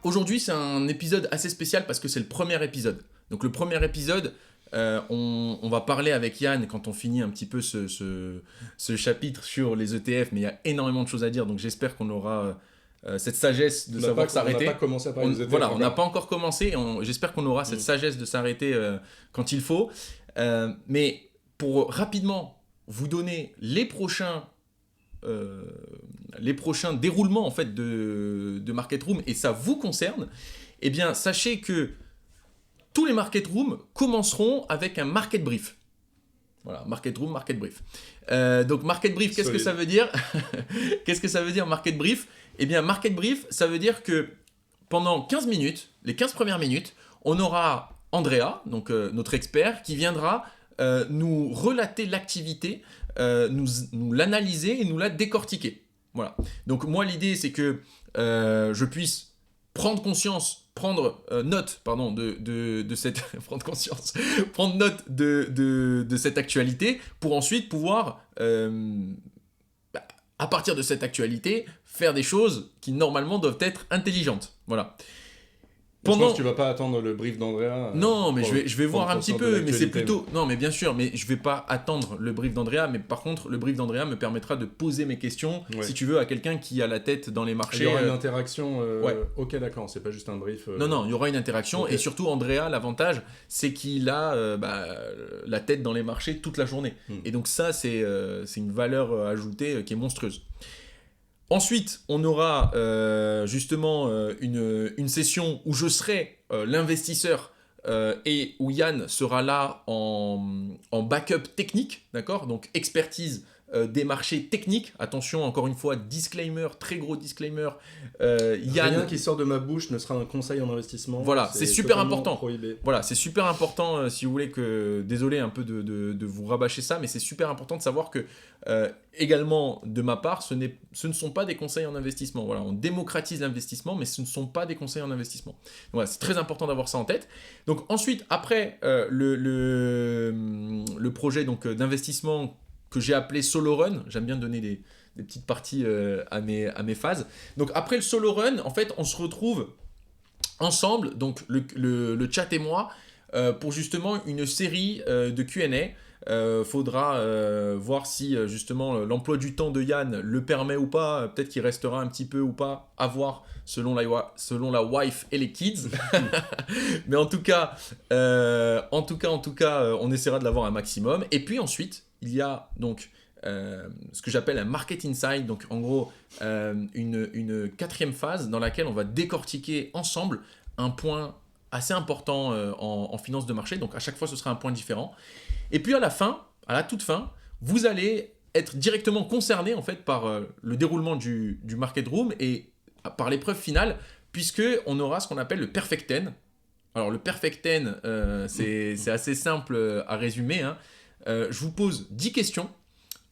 Aujourd'hui, c'est un épisode assez spécial parce que c'est le premier épisode. Donc le premier épisode, on va parler avec Yann quand on finit un petit peu ce chapitre sur les ETF, mais il y a énormément de choses à dire, donc j'espère qu'on aura cette sagesse de savoir On n'a pas s'arrêter. commencé à parler des ETF Voilà, on n'a encore. pas encore commencé, j'espère qu'on aura cette sagesse de s'arrêter quand il faut. Mais pour rapidement vous donner les prochains déroulements en fait de Market Room, et ça vous concerne, eh bien sachez que tous les Market Rooms commenceront avec un Market Brief. Voilà, Market Room, Market Brief. Donc Market Brief, qu'est-ce que ça veut dire? Qu'est-ce que ça veut dire Market Brief? Eh bien Market Brief, ça veut dire que pendant 15 minutes, les 15 premières minutes, on aura Andrea, donc notre expert, qui viendra nous relater l'activité, nous l'analyser et nous la décortiquer. Voilà. Donc moi l'idée c'est que je puisse prendre note de cette prendre note de cette actualité pour ensuite pouvoir à partir de cette actualité faire des choses qui normalement doivent être intelligentes. Voilà. Je pense que tu vas pas attendre le brief d'Andrea. Non, mais je vais voir un petit peu, mais c'est l'actualité. plutôt... Non, mais bien sûr, mais je vais pas attendre le brief d'Andrea, mais par contre, le brief d'Andrea me permettra de poser mes questions, Ouais. si tu veux, à quelqu'un qui a la tête dans les marchés. Il y aura une interaction. Ouais. Ok, d'accord, c'est pas juste un brief. Non, il y aura une interaction, Ok. et surtout, Andrea, l'avantage, c'est qu'il a la tête dans les marchés toute la journée. Et donc ça, c'est une valeur ajoutée qui est monstrueuse. Ensuite, on aura justement une session où je serai l'investisseur et où Yann sera là en backup technique, d'accord? Donc expertise des marchés techniques. Attention, encore une fois, disclaimer, très gros disclaimer. Yann, Rien qui sort de ma bouche ne sera un conseil en investissement. voilà, c'est super totalement important. Prohibé. Voilà, c'est super important si vous voulez que... Désolé un peu de vous rabâcher ça, mais c'est super important de savoir que également de ma part, ce ne sont pas des conseils en investissement. Voilà, on démocratise l'investissement, mais ce ne sont pas des conseils en investissement. Donc, voilà, c'est très important d'avoir ça en tête. Donc ensuite, après le projet d'investissement que j'ai appelé Solo Run, j'aime bien donner des petites parties à mes phases. Donc après le Solo Run, en fait, on se retrouve ensemble, donc le chat et moi, pour justement une série de Q&A. Faudra voir si justement l'emploi du temps de Yann le permet ou pas. Peut-être qu'il restera un petit peu ou pas, à voir selon la wife et les kids. Mais en tout cas, on essaiera de l'avoir un maximum. Et puis ensuite, il y a donc ce que j'appelle un market insight, donc en gros une quatrième phase dans laquelle on va décortiquer ensemble un point assez important en finance de marché. Donc à chaque fois, ce sera un point différent. Et puis à la toute fin, vous allez être directement concerné en fait par le déroulement du market room et par l'épreuve finale, puisque on aura ce qu'on appelle le perfect 10. Alors le perfect 10, c'est assez simple à résumer, hein. Je vous pose 10 questions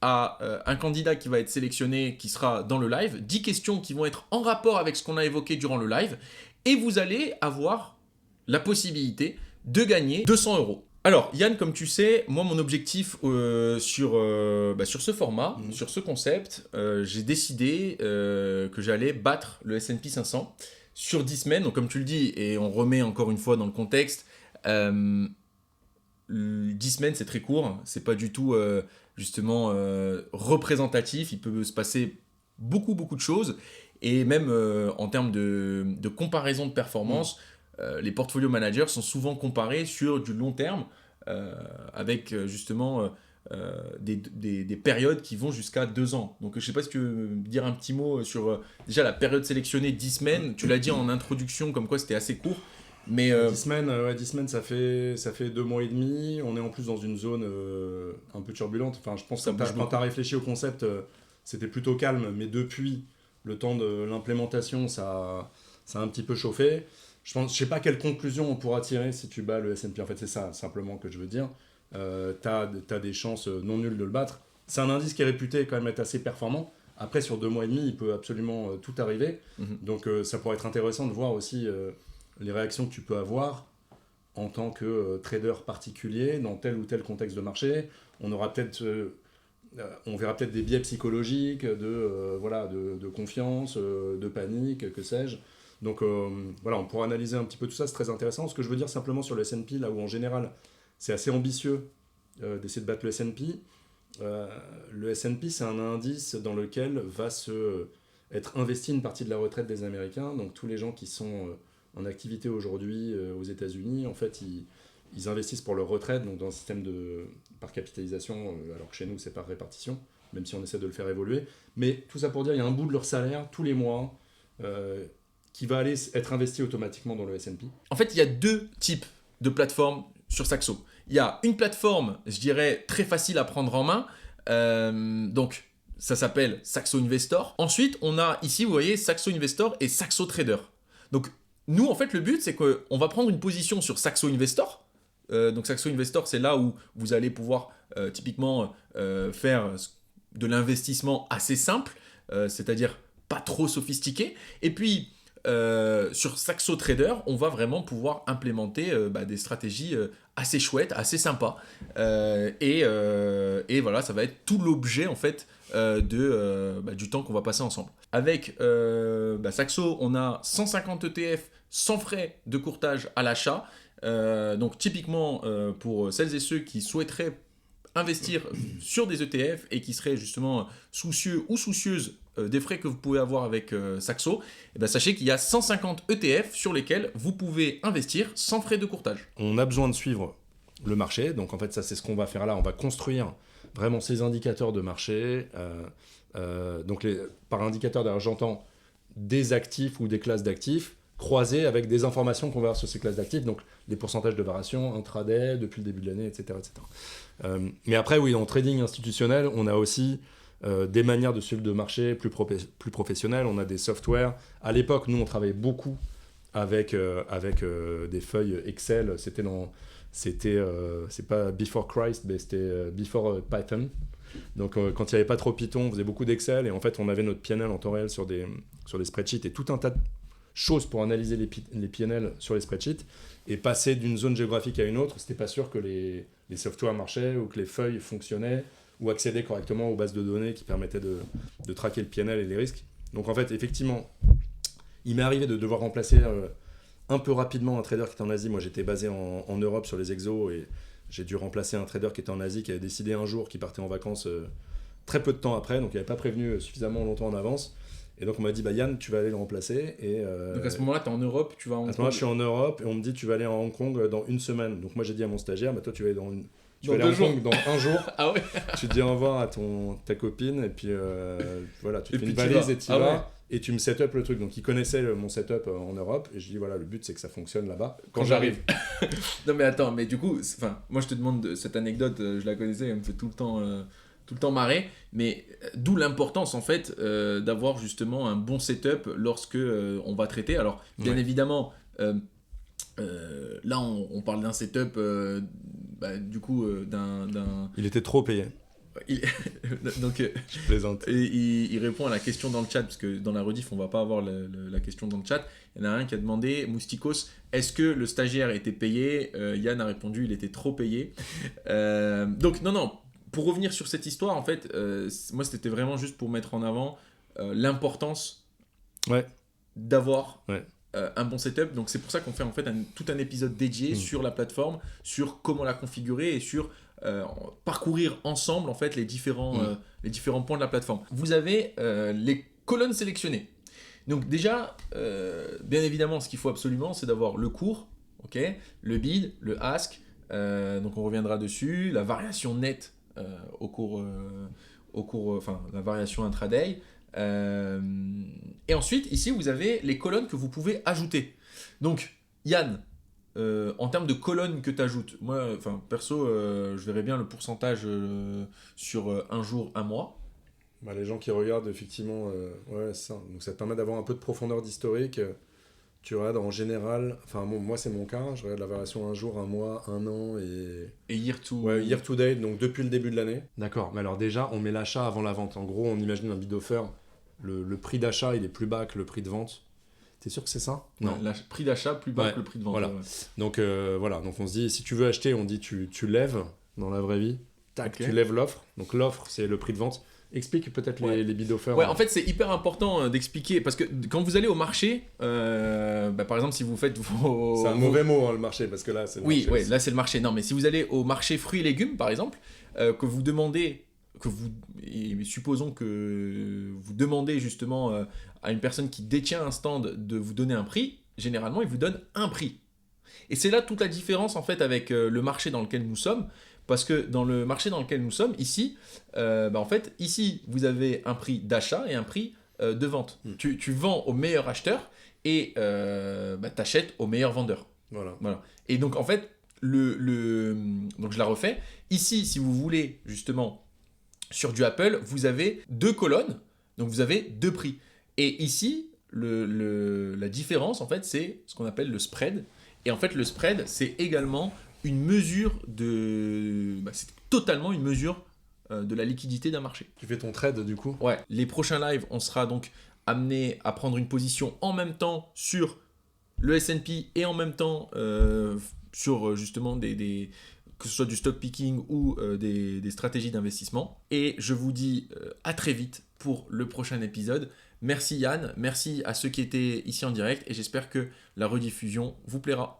à un candidat qui va être sélectionné, qui sera dans le live, 10 questions qui vont être en rapport avec ce qu'on a évoqué durant le live, et vous allez avoir la possibilité de gagner 200 €. Alors, Yann, comme tu sais, moi, mon objectif sur ce format, sur ce concept, j'ai décidé que j'allais battre le S&P 500 sur 10 semaines. Donc, comme tu le dis, et on remet encore une fois dans le contexte, 10 semaines, c'est très court. C'est pas du tout, justement, représentatif. Il peut se passer beaucoup de choses. Et même en termes de comparaison de performance, les portfolio managers sont souvent comparés sur du long terme avec justement des périodes qui vont jusqu'à 2 ans. Donc je ne sais pas si tu veux me dire un petit mot sur déjà la période sélectionnée 10 semaines. Tu l'as dit en introduction comme quoi c'était assez court. Mais 10 semaines, ça fait 2 mois et demi. On est en plus dans une zone un peu turbulente. Enfin, je pense que quand tu as réfléchi au concept, c'était plutôt calme. Mais depuis le temps de l'implémentation, ça a un petit peu chauffé. Je sais pas quelle conclusion on pourra tirer si tu bats le S&P. En fait, c'est ça simplement que je veux dire. T'as des chances non nulles de le battre. C'est un indice qui est réputé quand même être assez performant. Après, sur 2 mois et demi, il peut absolument tout arriver. Donc, ça pourrait être intéressant de voir aussi les réactions que tu peux avoir en tant que trader particulier dans tel ou tel contexte de marché. On verra peut-être des biais psychologiques de confiance, de panique, que sais-je. Donc voilà, on pourra analyser un petit peu tout ça, c'est très intéressant. Ce que je veux dire simplement sur le S&P, là où en général c'est assez ambitieux d'essayer de battre le S&P, le S&P c'est un indice dans lequel va être investi une partie de la retraite des Américains. Donc tous les gens qui sont en activité aujourd'hui aux États-Unis, en fait ils investissent pour leur retraite, donc dans un système par capitalisation, alors que chez nous c'est par répartition, même si on essaie de le faire évoluer. Mais tout ça pour dire, il y a un bout de leur salaire tous les mois qui va aller être investi automatiquement dans le S&P. En fait, il y a 2 types de plateformes sur Saxo. Il y a une plateforme, je dirais, très facile à prendre en main. Donc, ça s'appelle Saxo Investor. Ensuite, on a ici, vous voyez, Saxo Investor et Saxo Trader. Donc, nous, en fait, le but, c'est qu'on va prendre une position sur Saxo Investor. Donc, Saxo Investor, c'est là où vous allez pouvoir typiquement faire de l'investissement assez simple, c'est-à-dire pas trop sophistiqué. Et puis, sur Saxo Trader, on va vraiment pouvoir implémenter des stratégies assez chouettes, assez sympas. Et voilà, ça va être tout l'objet en fait du temps qu'on va passer ensemble. Avec Saxo, on a 150 ETF sans frais de courtage à l'achat. Donc typiquement pour celles et ceux qui souhaiteraient investir sur des ETF et qui seraient justement soucieux ou soucieuses des frais que vous pouvez avoir avec Saxo, sachez qu'il y a 150 ETF sur lesquels vous pouvez investir sans frais de courtage. On a besoin de suivre le marché, donc en fait ça c'est ce qu'on va faire là, on va construire vraiment ces indicateurs de marché. Donc par indicateur d'ailleurs j'entends des actifs ou des classes d'actifs croisés avec des informations qu'on va avoir sur ces classes d'actifs, donc les pourcentages de variation intraday depuis le début de l'année, etc. Mais après, oui, en trading institutionnel, on a aussi des manières de suivre de marché plus professionnelles. On a des softwares. À l'époque, nous, on travaillait beaucoup avec des feuilles Excel. C'est pas Before Christ, mais c'était Before Python. Donc, quand il n'y avait pas trop Python, on faisait beaucoup d'Excel. Et en fait, on avait notre PNL en temps réel sur des spreadsheets et tout un tas de choses pour analyser les PNL sur les spreadsheets. Et passer d'une zone géographique à une autre, c'était pas sûr que les softwares marchaient ou que les feuilles fonctionnaient ou accédaient correctement aux bases de données qui permettaient de traquer le PNL et les risques. Donc en fait, effectivement, il m'est arrivé de devoir remplacer un peu rapidement un trader qui était en Asie. Moi, j'étais basé en Europe sur les exos et j'ai dû remplacer un trader qui était en Asie, qui avait décidé un jour qu'il partait en vacances très peu de temps après, donc il n'avait pas prévenu suffisamment longtemps en avance. Et donc on m'a dit, Yann, tu vas aller le remplacer. Donc à ce moment-là, tu es en Europe, tu vas à Hong Kong. À ce moment-là, je suis en Europe et on me dit, tu vas aller à Hong Kong dans une semaine. Donc moi, j'ai dit à mon stagiaire, toi, tu vas aller à Hong Kong dans un jour. Ah ouais. Tu te dis au revoir à ta copine et puis voilà, tu te fais une valise et tu y vas. Ouais. Et tu me set up le truc. Donc il connaissait mon setup en Europe et je dis, voilà, le but c'est que ça fonctionne là-bas quand j'arrive. Non mais attends, mais du coup, moi je te demande cette anecdote, je la connaissais, elle me fait tout le temps marrer, mais d'où l'importance en fait d'avoir justement un bon setup lorsque on va traiter. Alors bien évidemment, là on parle d'un setup du coup d'un... Il était trop payé. Donc je plaisante. Il répond à la question dans le chat, parce que dans la rediff on va pas avoir la question dans le chat. Il y en a un qui a demandé, Moustikos, est-ce que le stagiaire était payé? Yann a répondu, il était trop payé. Donc non, pour revenir sur cette histoire, en fait, moi c'était vraiment juste pour mettre en avant l'importance d'avoir un bon setup. Donc c'est pour ça qu'on fait en fait tout un épisode dédié sur la plateforme, sur comment la configurer et sur parcourir ensemble en fait les différents points de la plateforme. Vous avez les colonnes sélectionnées. Donc déjà, bien évidemment, ce qu'il faut absolument, c'est d'avoir le cours, le bid, le ask, donc on reviendra dessus, la variation nette au cours, la variation intraday. Et ensuite, ici, vous avez les colonnes que vous pouvez ajouter. Donc, Yann, en termes de colonnes que tu ajoutes, moi, perso, je verrais bien le pourcentage sur un jour, un mois. Les gens qui regardent, effectivement, ça. Donc, ça te permet d'avoir un peu de profondeur d'historique. Tu regardes en général, moi c'est mon cas, je regarde la variation un jour, un mois, un an et year to date, donc depuis le début de l'année. D'accord, mais alors déjà on met l'achat avant la vente. En gros, on imagine un bid offer, le prix d'achat il est plus bas que le prix de vente. T'es sûr que c'est ça? Non. Le prix d'achat plus bas que le prix de vente. Voilà. Donc on se dit, si tu veux acheter, on dit tu lèves dans la vraie vie, tu lèves l'offre. Donc l'offre c'est le prix de vente. Explique peut-être Ouais. les bid offers. Ouais, en fait, c'est hyper important d'expliquer parce que quand vous allez au marché, par exemple, si vous faites vos. C'est un mauvais mot, hein, le marché, parce que là, c'est le Oui, marché ouais, aussi. là c'est le marché. Non, mais si vous allez au marché fruits et légumes, par exemple, que vous demandez, et supposons que vous demandez justement à une personne qui détient un stand de vous donner un prix, généralement il vous donne un prix. Et c'est là toute la différence en fait avec le marché dans lequel nous sommes, parce que dans le marché dans lequel nous sommes, ici, en fait, ici vous avez un prix d'achat et un prix de vente. Tu vends au meilleur acheteur et tu achètes au meilleur vendeur. Voilà. Voilà. Et donc, en fait, donc je la refais. Ici, si vous voulez, justement, sur du Apple, vous avez deux colonnes, donc vous avez deux prix. Et ici, la différence, en fait, c'est ce qu'on appelle le spread. Et en fait, le spread, c'est également une mesure c'est totalement une mesure de la liquidité d'un marché. Tu fais ton trade, du coup. Ouais. Les prochains lives, on sera donc amené à prendre une position en même temps sur le S&P et en même temps sur justement que ce soit du stock picking ou des stratégies d'investissement. Et je vous dis à très vite pour le prochain épisode. Merci Yann, merci à ceux qui étaient ici en direct et j'espère que la rediffusion vous plaira.